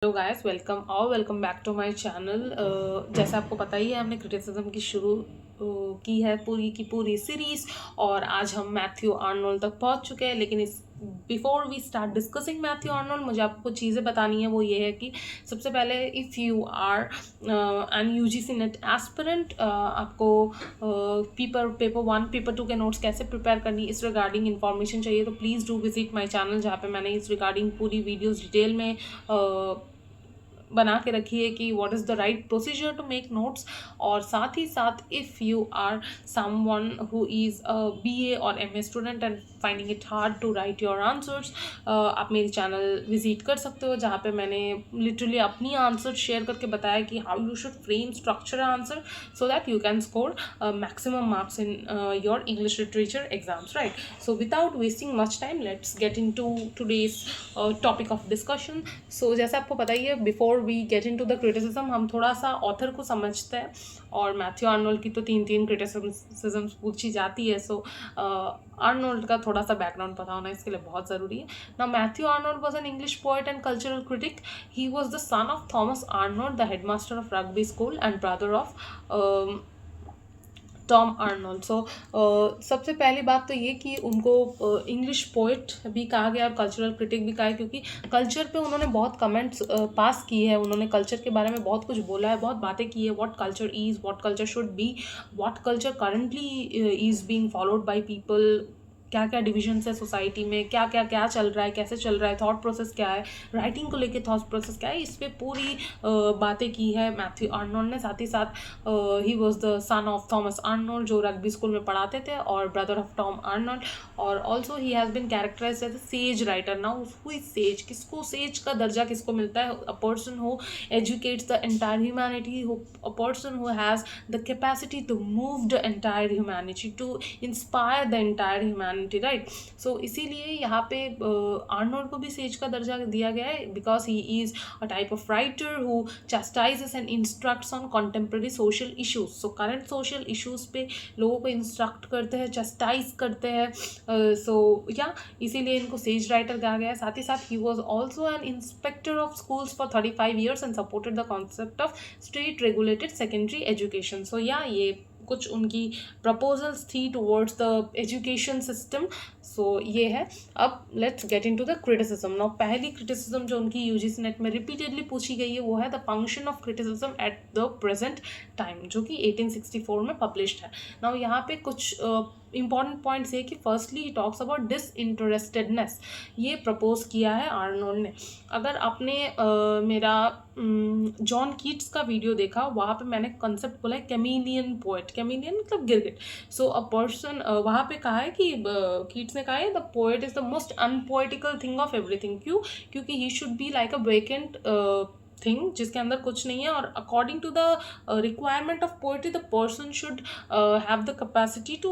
Hello guys, welcome back to my channel. जैसे आपको पता ही है, हमने क्रिटिसिज्म की शुरू की है पूरी की पूरी सीरीज, और आज हम मैथ्यू आर्नोल्ड तक पहुंच चुके हैं। लेकिन इस before we start discussing Matthew Arnold, मुझे आपको कुछ चीज़ें बतानी है। वो ये है कि सबसे पहले, if you are an UGC NET aspirant, आपको पेपर 1 पेपर 2 के नोट्स कैसे प्रिपेयर करनी, इस रिगार्डिंग इन्फॉर्मेशन चाहिए तो please do visit my channel, जहाँ पे मैंने इस रिगार्डिंग पूरी वीडियोज़ डिटेल में बना के रखी है कि what is the right procedure to make notes. और साथ ही साथ, if you are someone who is a BA और MA student and finding it hard to write your answers, आप मेरी चैनल विजिट कर सकते हो, जहाँ पे मैंने लिटरली अपनी आंसर शेयर करके बताया कि how you should frame structure answer so that you can score maximum marks in your English literature exams, right? So without wasting much time, let's get into today's topic of discussion. So जैसे आपको पता ही है, before we get into the criticism, हम थोड़ा सा author को समझते हैं। और मैथ्यू आर्नोल्ड की तो तीन क्रिटिसिज्म्स पूछी जाती है, सो आर्नोल्ड का थोड़ा सा बैकग्राउंड पता होना इसके लिए बहुत ज़रूरी है ना। Matthew Arnold was an English poet and cultural critic. He was the son of Thomas Arnold, the headmaster of Rugby School, and brother of Tom Arnold. So सबसे पहली बात तो ये कि उनको इंग्लिश पोइट भी कहा गया और कल्चरल क्रिटिक भी कहा है, क्योंकि कल्चर पे उन्होंने बहुत कमेंट्स पास किए हैं. उन्होंने कल्चर के बारे में बहुत कुछ बोला है, बहुत बातें की है. What culture is, what culture should be, what culture currently is being followed by people, क्या क्या डिविजन्स है सोसाइटी में, क्या क्या क्या चल रहा है, कैसे चल रहा है, थॉट प्रोसेस क्या है, राइटिंग को लेके थॉट प्रोसेस क्या है, इस पर पूरी बातें की है मैथ्यू आर्नोल्ड ने. साथ ही साथ ही was the son of Thomas Arnold, जो रग्बी स्कूल में पढ़ाते थे, और ब्रदर ऑफ टॉम आर्नोल्ड. और also he has been characterized as a sage writer. Now who is sage, किसको सेज का दर्जा किसको मिलता है? A person who educates the entire humanity, a person who has the capacity to move the entire humanity, to inspire the entire humanity, right? So इसीलिए यहाँ पे Arnold को भी सेज का दर्जा दिया गया है, because he is a type of writer who chastises and instructs on contemporary social issues. So current social issues पे लोगों को इंस्ट्रक्ट करते हैं, चस्टाइज करते हैं. सो या इसीलिए इनको सेज राइटर कहा गया है. साथ ही साथ ही was also an inspector of schools for 35 years and supported the concept of state regulated secondary education. So या ये कुछ उनकी प्रपोजल्स थी towards the education system. So ये है. अब let's get into the criticism. Now पहली क्रिटिसिज्म जो उनकी यूजीसी नेट में रिपीटेडली पूछी गई है, वो है the function of criticism at the present time, जो कि 1864 में पब्लिश्ड है. नाउ यहाँ पे कुछ इंपॉर्टेंट पॉइंट्स है कि फर्स्टली ही टॉक्स अबाउट डिसइंटरेस्टेडनेस. ये प्रपोज किया है आर्नोल्ड ने. अगर आपने मेरा जॉन कीट्स का वीडियो देखा, वहाँ पे मैंने कंसेप्ट बोला है कैमिलियन पोएट. कैमिलियन मतलब गिरगिट. सो अ पर्सन, वहाँ पे कहा है कि कीट्स ने कहा है the poet is the most unpoetical thing of everything. क्यों? क्योंकि he should be like a vacant thing जिसके अंदर कुछ नहीं है. और according to the requirement of poetry, the person should have the capacity to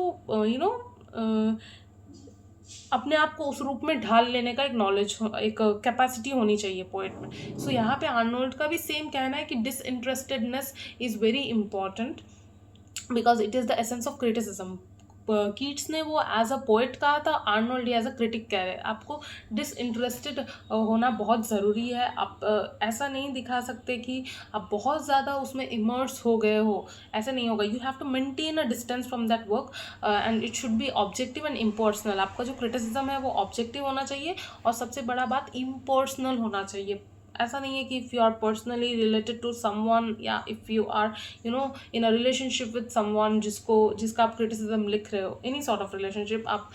अपने आप को उस रूप में ढाल लेने का एक नॉलेज, एक कैपेसिटी होनी चाहिए पोएट में. सो यहाँ पे आर्नोल्ड का भी सेम कहना है कि disinterestedness is very important because it is the essence of criticism. Keats ने वो एज अ पोएट कहा था, आर्नोल्ड एज अ क्रिटिक कह रहे हैं. आपको डिसइंटरेस्टेड होना बहुत ज़रूरी है. आप ऐसा नहीं दिखा सकते कि आप बहुत ज़्यादा उसमें इमर्स हो गए हो. ऐसा नहीं होगा. You have to maintain a distance from that work and it should be objective and impersonal. आपका जो क्रिटिसिज्म है वो ऑब्जेक्टिव होना चाहिए, और सबसे बड़ा बात इम्पर्सनल होना चाहिए. ऐसा नहीं है कि if you are personally related to someone, या if you are in a relationship with someone जिसका आप क्रिटिसिज्म लिख रहे हो, एनी सॉर्ट ऑफ रिलेशनशिप, आप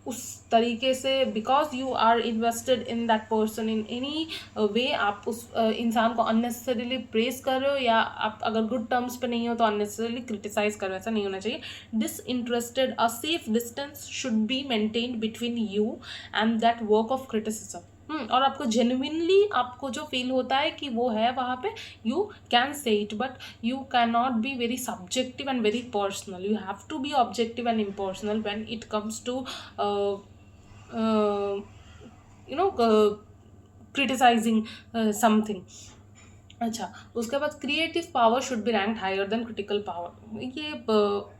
उस तरीके से because you are invested in that person in any way, आप उस इंसान को अननेसेसरीली प्रेस कर रहे हो, या आप अगर गुड टर्म्स पे नहीं हो तो अननेसेसरीली क्रिटिसाइज कर रहे हो. ऐसा नहीं होना चाहिए. Disinterested, a safe distance should be maintained between you and that work of criticism. और आपको जेन्युइनली आपको जो फील होता है कि वो है वहाँ पे, you can say it, but you can not be very subjective and very personal. You have to be objective and impersonal when it comes to criticizing something. अच्छा, उसके बाद creative power should be ranked higher than critical power. ये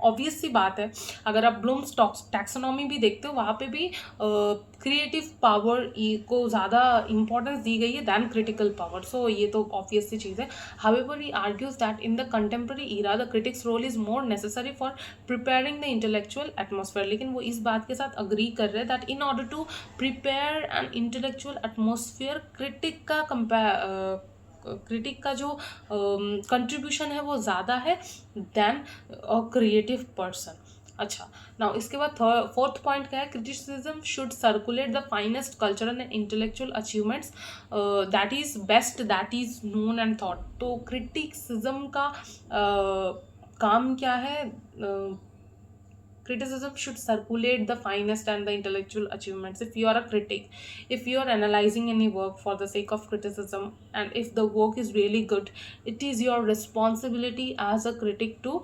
obvious सी बात है। अगर आप blooms taxonomy भी देखते हो, वहाँ पे भी क्रिएटिव पावर को ज़्यादा इंपॉर्टेंस दी गई है दैन क्रिटिकल पावर। सो ये तो ऑब्वियस सी चीज़ है। However he argues that in the contemporary era the critic's role is more necessary for preparing the intellectual atmosphere. लेकिन वो इस बात के साथ अग्री कर रहे हैं that in order to prepare an intellectual atmosphere, critic का जो कंट्रीब्यूशन है वो ज़्यादा है देन अ क्रिएटिव पर्सन। अच्छा, नाउ इसके बाद फोर्थ पॉइंट क्या है, criticism should circulate the finest cultural and intellectual achievements that is best, that is known and thought. तो क्रिटिसिज्म का काम क्या है, criticism should circulate the finest and the intellectual achievements. If you are a critic, if you are analyzing any work for the sake of criticism, and if the work is really good, it is your responsibility as a critic to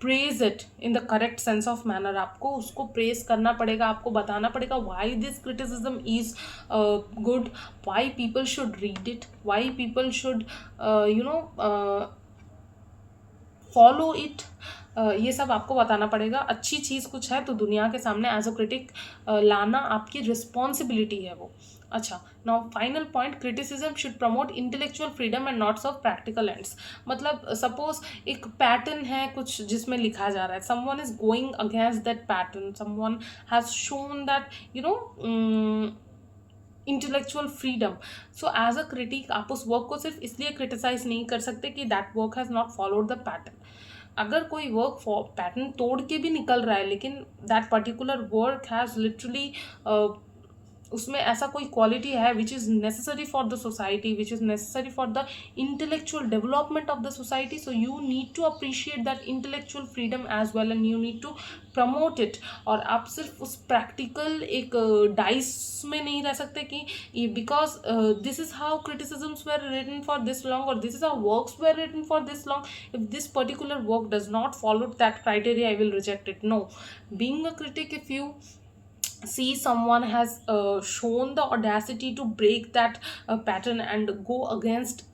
praise it in the correct sense of manner. आपको उसको praise करना पड़ेगा, आपको बताना पड़ेगा why this criticism is good, why people should read it, why people should follow it. ये सब आपको बताना पड़ेगा। अच्छी चीज़ कुछ है तो दुनिया के सामने एज अ क्रिटिक लाना आपकी रिस्पॉन्सिबिलिटी है वो। अच्छा, now final point, criticism should promote intellectual freedom and not serve practical ends. मतलब सपोज एक पैटर्न है कुछ जिसमें लिखा जा रहा है, someone is going against that pattern, someone has shown that intellectual freedom. So as a critic आप उस वर्क को सिर्फ इसलिए क्रिटिसाइज नहीं कर सकते कि that work has not followed the pattern. अगर कोई वर्क पैटर्न तोड़ के भी निकल रहा है लेकिन that particular work has literally उसमें ऐसा कोई क्वालिटी है which is necessary for the society, which is necessary for the intellectual development of the society, so you need to appreciate that intellectual freedom as well and you need to promote it. और आप सिर्फ उस practical एक dice में नहीं रह सकते कि because this is how criticisms were written for this long और this is how works were written for this long, if this particular work does not follow that criteria I will reject it. No, being a critic, if you see someone has shown the audacity to break that pattern and go against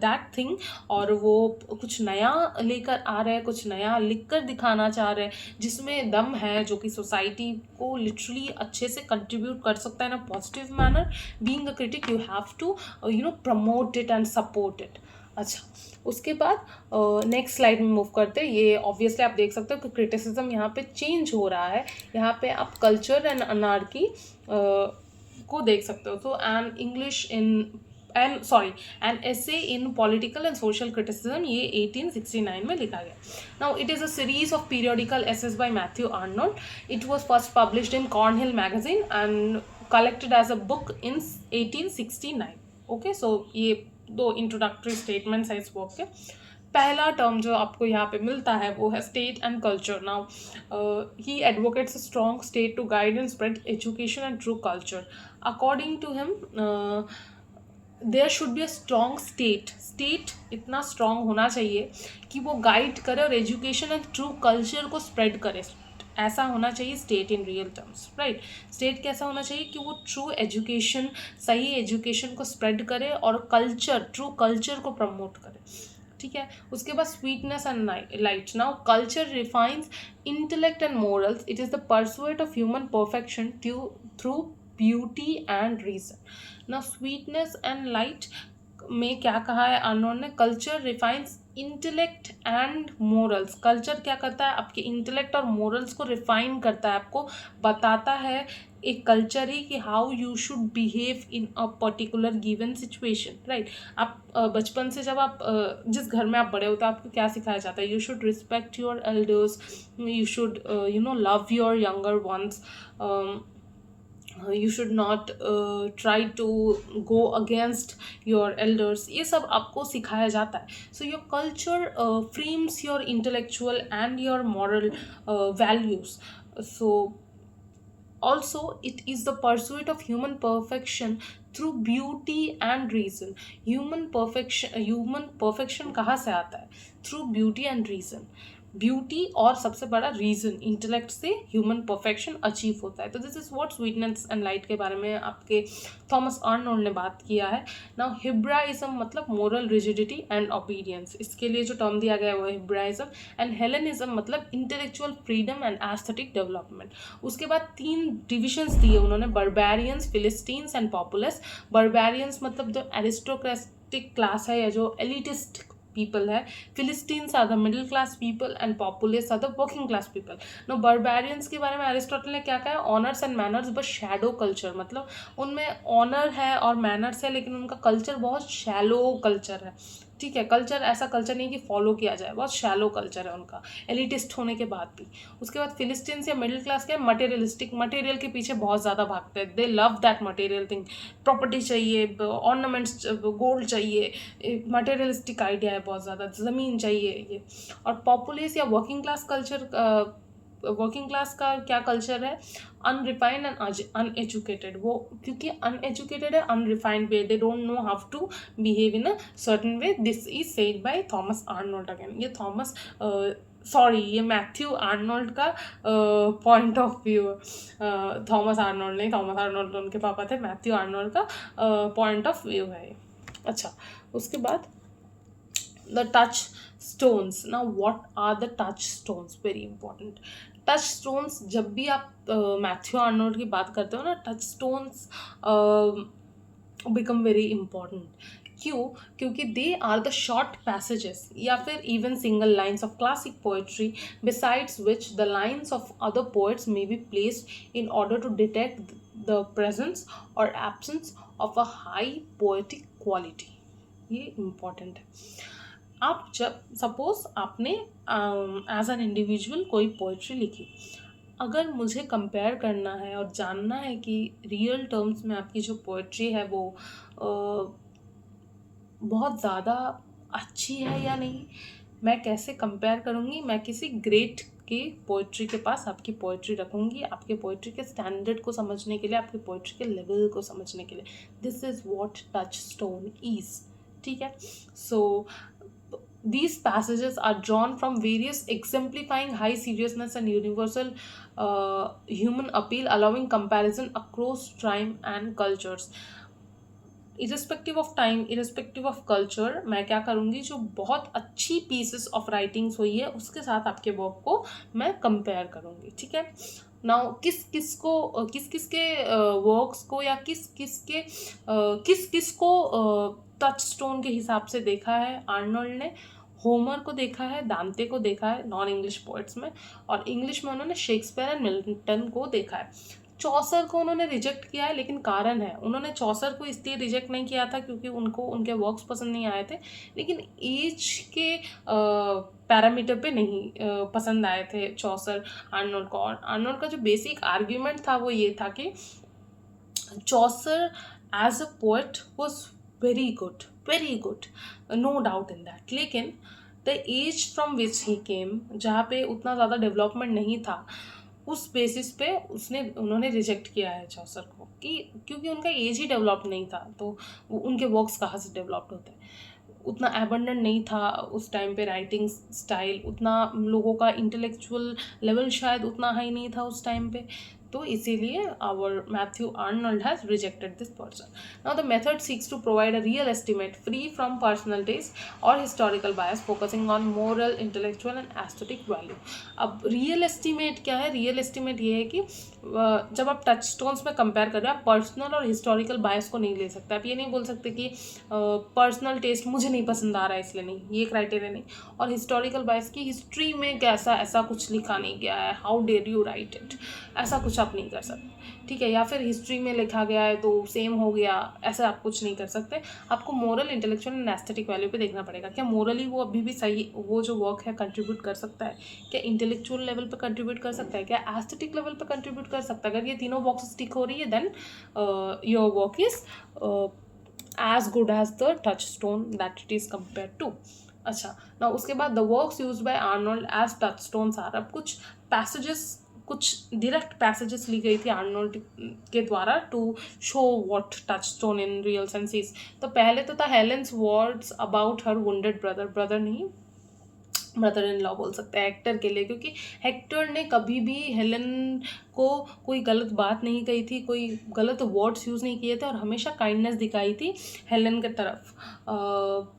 that thing, और वो कुछ नया लेकर आ रहे हैं, कुछ नया लिख कर दिखाना चाह रहे हैं जिसमें दम है, जो कि सोसाइटी को लिटरली अच्छे से कंट्रीब्यूट कर सकता है in a positive manner, being a critic you have to promote it and support it. अच्छा, उसके बाद नेक्स्ट स्लाइड में मूव करते हैं। ये ऑब्वियसली आप देख सकते हो कि क्रिटिसिज्म यहाँ पे चेंज हो रहा है। यहाँ पे आप कल्चर एंड अनार्की को देख सकते हो। तो an essay in political and social criticism, ये 1869 में लिखा गया। Now it is a series of periodical essays by Matthew Arnold. It was first published in Cornhill magazine and collected as a book in 1869। Okay, so ये दो introductory statements है इस work के। पहला टर्म जो आपको यहाँ पे मिलता है वो है state and culture. Now he advocates a strong state to guide and spread education and true culture. According to him there should be a strong state इतना स्ट्रॉन्ग होना चाहिए कि वो गाइड करे और एजुकेशन एंड ट्रू कल्चर को spread करे। ऐसा होना चाहिए state in real terms, right. State कैसा होना चाहिए कि वो ट्रू एजुकेशन, सही एजुकेशन को स्प्रेड करे और कल्चर, ट्रू कल्चर को प्रमोट करे। ठीक है, उसके बाद sweetness and light. Now culture refines intellect and morals, it is the pursuit of human perfection through beauty and reason. Now sweetness and light में क्या कहा है आर्नोल्ड ने, culture refines intellect and morals. Culture क्या करता है, आपके intellect और मोरल्स को रिफाइन करता है, आपको बताता है एक कल्चर ही कि how you should behave in a particular given situation, right. आप बचपन से जब आप जिस घर में आप बड़े होते हो आपको क्या सिखाया जाता है, you should respect your elders, you should love your younger once, you should not try to go against your elders, ये सब आपको सिखाया जाता है। So your culture frames your intellectual and your moral values. So also it is the pursuit of human perfection through beauty and reason. Human perfection कहाँ से आता है, through beauty and reason. Beauty और सबसे बड़ा रीजन, इंटेलेक्ट से human perfection achieve होता है। तो this is what sweetness and light के बारे में आपके थॉमस आर्नोल्ड ने बात किया है। नाउ हिब्राइज्म मतलब मोरल रिजिडिटी एंड ओबीडियंस, इसके लिए जो टर्म दिया गया है वो है हिब्राइज्म। एंड हेलेनिज्म मतलब intellectual freedom and aesthetic development. उसके बाद 3 डिविजन्स दिए उन्होंने, बर्बेरियंस, फिलिस्टीन्स एंड पॉपुलस। बर्बेरियंस मतलब जो एरिस्टोक्रेटिक क्लास है या जो एलिटिस्ट people है, philistines are the middle class people and populace are the working class people. No barbarians के बारे में अरिस्टोटल ने क्या कहा है, honours and manners but shadow culture, मतलब उनमें ऑनर है और मैनर्स है लेकिन उनका कल्चर बहुत शैलो कल्चर है। ठीक है, कल्चर ऐसा कल्चर नहीं कि फॉलो किया जाए, बहुत शैलो कल्चर है उनका, एलिटिस्ट होने के बाद भी। उसके बाद फिलिस्टीन्स या मिडिल क्लास क्या है, मटेरियलिस्टिक, मटेरियल के पीछे बहुत ज़्यादा भागते हैं, दे love that material thing, property चाहिए, ऑर्नामेंट्स, गोल्ड चाहिए, मटेरियलिस्टिक आइडिया है बहुत ज़्यादा, ज़मीन चाहिए ये। और पॉपुलेस या working class culture, working class का क्या कल्चर है, अनरिफाइंड एंड अनएजुकेटेड। वो क्योंकि अनएजुकेटेड है, unrefined way, they don't know how to behave in a certain way. This is said by Thomas Arnold again. ये थॉमस सॉरी ये Matthew Arnold का point of view, Thomas Arnold नहीं, Thomas Arnold तो उनके पापा थे, Matthew Arnold का point of view है। अच्छा, उसके बाद the touchstones. Now what are the touchstones, very important. Touchstones, जब भी आप मैथ्यू आर्नोल्ड की बात करते हो ना, touch stones become very important. क्यों? क्योंकि they are the short passages या फिर even single lines of classic poetry besides which the lines of other poets may be placed in order to detect the presence और absence of a high poetic quality. ये important है। आप जब suppose आपने as an individual कोई poetry लिखी, अगर मुझे कंपेयर करना है और जानना है कि रियल टर्म्स में आपकी जो पोइट्री है वो बहुत ज़्यादा अच्छी है या नहीं, मैं कैसे कंपेयर करूँगी? मैं किसी ग्रेट की पोइट्री के पास आपकी पोइट्री रखूँगी, आपके पोइट्री के स्टैंडर्ड को समझने के लिए, आपकी पोइट्री के लेवल को समझने के लिए। This is what touch stone is. ठीक है, सो these passages are drawn from various exemplifying high seriousness and universal human appeal, allowing comparison across time and cultures. Irrespective of time, irrespective of culture, मैं क्या करूँगी, जो बहुत अच्छी pieces of writings हुई है उसके साथ आपके वर्क को मैं कंपेयर करूँगी। ठीक है, नाउ किस किस के वर्क्स को या किस किस को टच स्टोन के हिसाब से देखा है आर्नोल्ड ने? होमर को देखा है, दांते को देखा है नॉन इंग्लिश पोइट्स में, और इंग्लिश में उन्होंने शेक्सपियर एंड मिल्टन को देखा है। चौसर को उन्होंने रिजेक्ट किया है, लेकिन कारण है, उन्होंने चौसर को इसलिए रिजेक्ट नहीं किया था क्योंकि उनको उनके वर्क्स पसंद नहीं आए थे, लेकिन एज के पैरामीटर पे नहीं पसंद आए थे चौसर आर्नोल्ड को। और आर्नोल्ड का जो बेसिक आर्ग्यूमेंट था वो ये था कि Chaucer as a poet was very good, no doubt in that, लेकिन the age from which he came, जहाँ पे उतना ज़्यादा डेवलपमेंट नहीं था, उस बेसिस पे उन्होंने रिजेक्ट किया है चौसर को, कि क्योंकि उनका एज ही डेवलप नहीं था, तो उनके वर्क्स कहाँ से डेवलप्ड होते हैं? उतना एबंडेंट नहीं था उस टाइम पे राइटिंग स्टाइल, उतना लोगों का इंटेलेक्चुअल लेवल शायद उतना हाई नहीं था उस टाइम पे, तो इसीलिए our Matthew Arnold has rejected this person. Now the method seeks to provide a real estimate free from personal taste और historical bias, focusing on moral, intellectual and aesthetic value. अब real estimate क्या है? Real estimate ये है कि जब आप touch stones में कंपेयर कर रहे हो, आप पर्सनल और हिस्टोरिकल बायस को नहीं ले सकते। आप ये नहीं बोल सकते कि पर्सनल टेस्ट मुझे नहीं पसंद आ रहा है इसलिए नहीं, ये क्राइटेरिया नहीं। और हिस्टोरिकल बायस की हिस्ट्री में कैसा ऐसा कुछ लिखा नहीं गया है, how dare you write it, ऐसा कुछ आप नहीं कर सकते। ठीक है, या फिर हिस्ट्री में लिखा गया है तो सेम हो गया, ऐसा आप कुछ नहीं कर सकते। आपको moral, intellectual and aesthetic value पे देखना पड़ेगा, क्या मोरली वो अभी भी सही, वो जो वर्क है कंट्रीब्यूट कर सकता है, क्या इंटेलेक्चुअल लेवल पे कंट्रीब्यूट कर सकता है, क्या एस्थेटिक लेवल पे कंट्रीब्यूट कर सकता है। अगर ये तीनों बॉक्सेस टिक हो रही है then your work is as good as the touchstone that it is compared to. अच्छा, ना उसके बाद the works used by Arnold as touchstones are. अब कुछ पैसेजेस, कुछ डायरेक्ट पैसेजेस ली गई थी आर्नोल्ड के द्वारा to show what touchstone in real sense is. तो पहले तो था Helen's words about her wounded brother, brother नहीं ब्रदर इन लॉ बोल सकते हैं हेक्टर के लिए, क्योंकि हेक्टर ने कभी भी हेलेन को कोई गलत बात नहीं कही थी, कोई गलत वर्ड्स यूज़ नहीं किए थे, और हमेशा काइंडनेस दिखाई थी हेलेन के तरफ।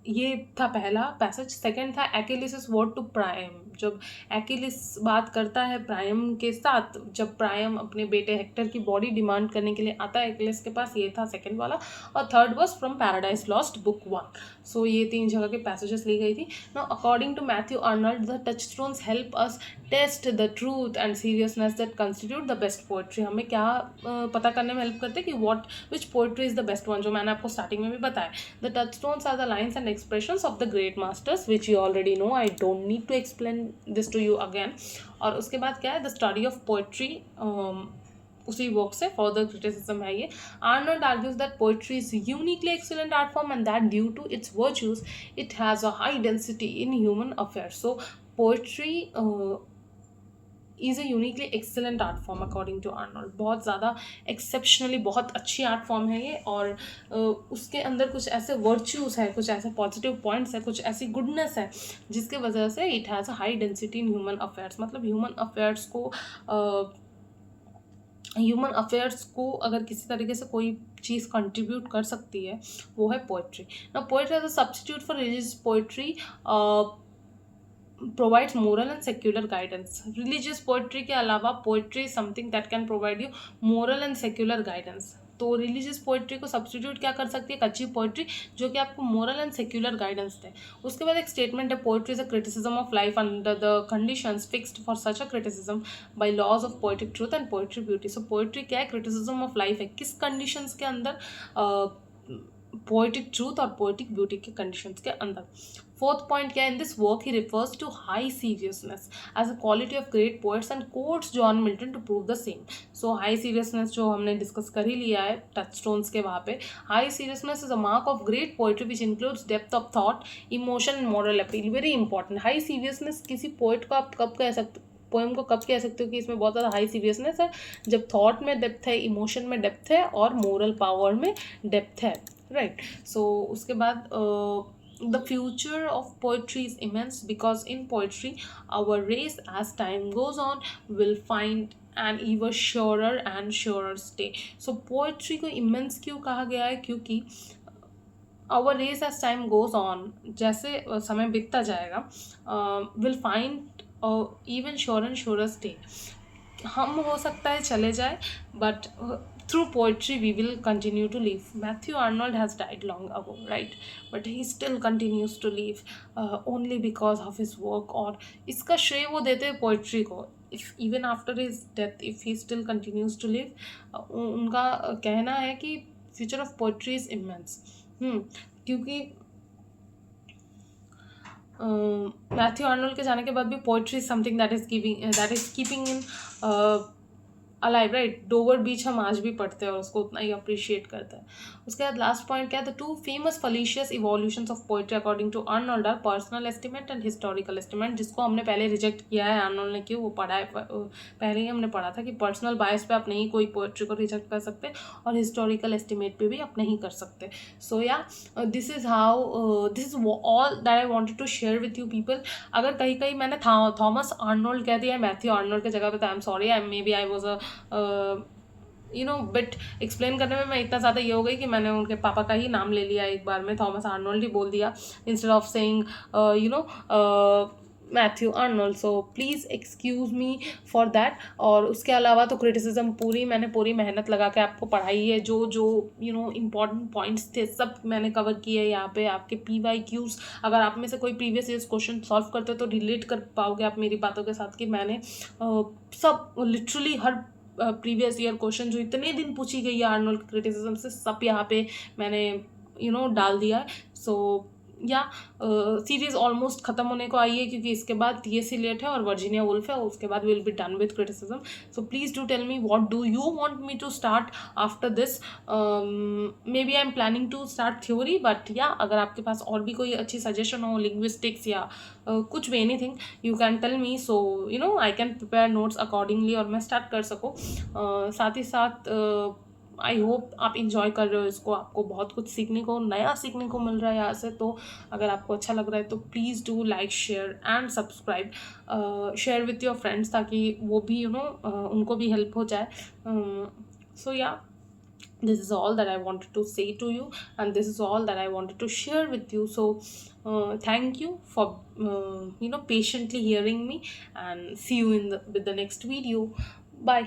ये था पहला पैसेज। सेकंड था एक्लिस वर्ड टू प्राइम। जब एक्लिस बात करता है प्राइम के साथ, जब प्राइम अपने बेटे हेक्टर की बॉडी डिमांड करने के लिए आता है एक्लिस के पास, ये था सेकंड वाला। और third was from Paradise Lost book 1। So ये 3 जगह के पैसेजेस ली गई थी। Now according to Matthew Arnold, the touchstones help us test the truth and seriousness that constitute the best poetry. हमें क्या पता करने में हेल्प करते हैं कि which poetry is the best one, जो मैंने आपको स्टार्टिंग में भी बताया। The touchstones are the lines and expressions of the great masters which you already know. I don't need to explain this to you again. और उसके बाद क्या है, the study of poetry, उसी वर्क से फर्दर क्रिटिसिज्म है ये। Arnold argues that poetry is uniquely excellent art form and that due to its virtues it has a high density in human affairs. So poetry is a uniquely excellent art form according to Arnold. बहुत ज़्यादा exceptionally बहुत अच्छी art form है ये, और उसके अंदर कुछ ऐसे वर्च्यूज़ है, कुछ ऐसे पॉजिटिव पॉइंट्स है, कुछ ऐसी गुडनेस है जिसके वजह से it has a high density in human affairs. मतलब ह्यूमन अफेयर्स को अगर किसी तरीके से कोई चीज़ कंट्रीब्यूट कर सकती है वो है पोइट्री। ना poetry as a substitute for religious poetry provides moral and secular guidance. Religious poetry के अलावा poetry is something that can provide you moral and secular guidance. तो रिलीजियस पोइट्री को सब्सटीट्यूट क्या कर सकती है, एक अच्छी पोइट्री जो कि आपको मोरल एंड सेक्युलर गाइडेंस दे। उसके बाद एक स्टेटमेंट है, poetry is a criticism of life under the conditions fixed for such a criticism by laws of poetic truth and poetry beauty. So poetry क्या है, क्रिटिसिज्म ऑफ लाइफ है, किस conditions के अंदर, पोएटिक ट्रूथ और poetic beauty के conditions के अंदर। फोर्थ पॉइंट क्या है, in this work he refers to high seriousness as a quality of great poets and quotes John Milton to prove the same. So high seriousness जो हमने discuss कर ही लिया है टचस्टोन्स के वहाँ पे, high seriousness is a mark of great poetry which includes depth of thought, emotion and moral appeal. Very important, high seriousness किसी poet को आप कब कह सकते, पोएम को कब कह सकते हो कि इसमें बहुत ज़्यादा हाई सीरियसनेस है, जब थॉट में डेप्थ है, इमोशन में डेप्थ है और मोरल पावर में डेप्थ है, राइट। सो उसके बाद the future of poetry is immense because in poetry our race as time goes on will find an even surer and surer stay. So poetry को immense क्यों कहा गया है, क्योंकि our race as time goes on, जैसे समय बीतता जाएगा, will find even surer and surer stay. हम हो सकता है चले जाए, but through poetry we will continue to live. Matthew Arnold has died long ago, right? But he still continues to live only because of his work. और इसका श्रेय वो देते हैं पोइट्री को। If even after his death, if he still continues to live, उनका कहना है कि future of poetry is immense. क्योंकि मैथ्यू आर्नोल्ड के जाने के बाद भी poetry is something that is keeping in alive, right. Dover Beach हम आज भी पढ़ते हैं और उसको उतना ही अप्रिशिएट करते हैं। उसके बाद लास्ट पॉइंट क्या है, the two famous fallacious evolutions of poetry according to Arnold are personal estimate and historical estimate, जिसको हमने पहले रिजेक्ट किया है। आर्नोल्ड ने क्यों, वो पढ़ा है, पहले ही हमने पढ़ा था कि पर्सनल बायस पे आप नहीं कोई पोइट्री को रिजेक्ट कर सकते, और हिस्टोरिकल एस्टिमेट पे भी आप नहीं कर सकते। So yeah this is all that I wanted to share with you people. अगर कहीं कहीं मैंने थॉमस आर्नोल्ड कह दिया मैथ्यू आर्नोल्ड के जगह पे, तो I am sorry, I was a but explain करने में मैं इतना ज़्यादा ये हो गई कि मैंने उनके पापा का ही नाम ले लिया, एक बार में थॉमस आर्नोल्ड ही बोल दिया instead of saying Matthew Arnold. So please excuse me for that. और उसके अलावा तो क्रिटिसिज्म मैंने पूरी मेहनत लगा के आपको पढ़ाई है, जो इंपॉर्टेंट पॉइंट्स थे सब मैंने कवर किए हैं यहाँ पे। आपके PYQs, अगर आप में से कोई प्रीवियस ईयर्स क्वेश्चन सॉल्व करते हो तो रिलेट कर पाओगे आप मेरी बातों के साथ कि मैंने सब लिटरली हर प्रीवियस ईयर क्वेश्चन जो इतने दिन पूछी गई है आर्नोल्ड क्रिटिसिज्म से, सब यहाँ पे मैंने डाल दिया है। सो या सीरीज ऑलमोस्ट ख़त्म होने को आई है, क्योंकि इसके बाद TSC लेट है और वर्जीनिया वुल्फ है, उसके बाद will be done with criticism. So please do tell me what do you want me to start after this. Maybe I am planning to start theory, but yeah अगर आपके पास और भी कोई अच्छी suggestion हो, लिंग्विस्टिक्स या कुछ भी anything, you can tell me, so I can prepare notes accordingly और मैं स्टार्ट कर सकूँ। साथ ही साथ आई होप आप इंजॉय कर रहे हो इसको, आपको बहुत कुछ सीखने को, नया सीखने को मिल रहा है यहाँ से। तो अगर आपको अच्छा लग रहा है तो please do like, share and subscribe, share with your friends, ताकि वो भी उनको भी हेल्प हो जाए। सो या, this is all that I wanted to say to you, and this is all that I wanted to share with you. So thank you for patiently hearing me, and see you in the with the next video. Bye.